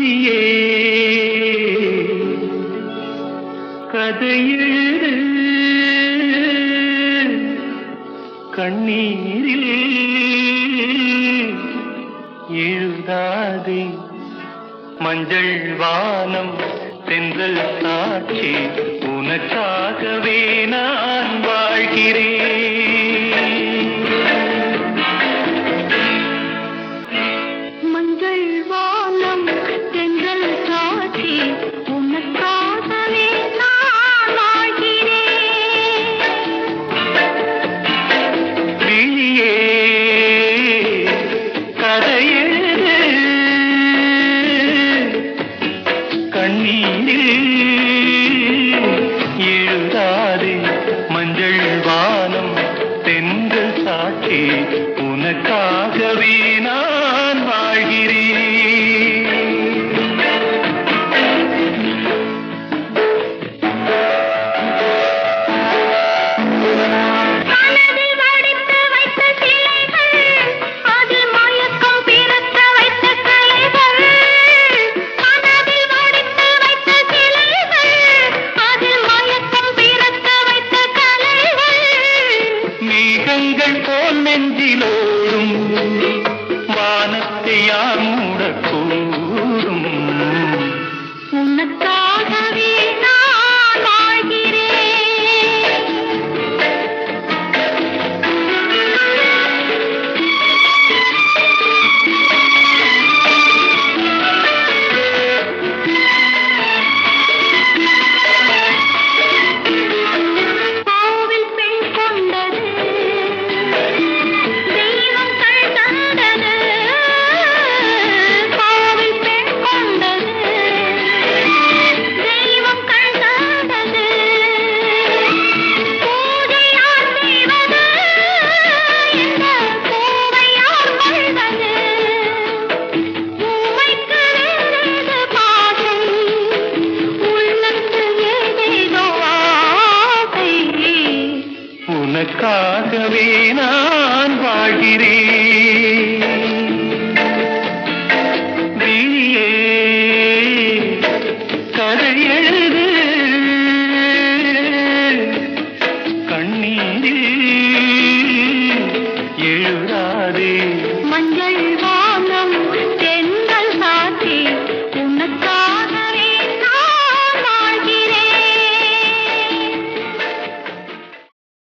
விழியே கதையெழுது கண்ணீரில் எழுதாதே மஞ்சள் வானம் தென்றல் சாட்சி உனக்காகவே நான் வாழ்கிறேன். மஞ்சள் வானம் தென்றல் சாட்சி உனக்காகவே நான் வாழ்கிறேன். விழியே கதையெழுது கண்ணீரில் எழுதாதே மஞ்சள் வானம் தென்றல் சாட்சி உனக்காகவே நான் வாழ்கிறேன். மனதில் வடித்து வைத்த சிலைகள், அதில் மயக்கம் பிறக்க வைத்த கலைகள். மனதில் வடித்து வைத்த சிலைகள், அதில் மயக்கம் பிறக்க வைத்த கலைகள். மேகங்கள் போல் நெஞ்சிலோடும் வானத்தை யார் மூடக்கூடும். உனக்காகவே நான் வாழ்கிறேன். கோவில் பெண் கொண்டது, தெய்வம் கண் கண்டது. கோவில் பெண் கொண்டது, தெய்வம் கண் கண்டது. பூஜை யார் செய்வது, இந்த பூவை யார் கொள்வது? பூமைக்கு வேறேது பாசம், உள்ளத்தில் ஏதேதோ ஆசை. உனக்காகவே நான் வாழ்கிறேன். விழியே கதையெழுது கண்ணீரில் எழுதாதே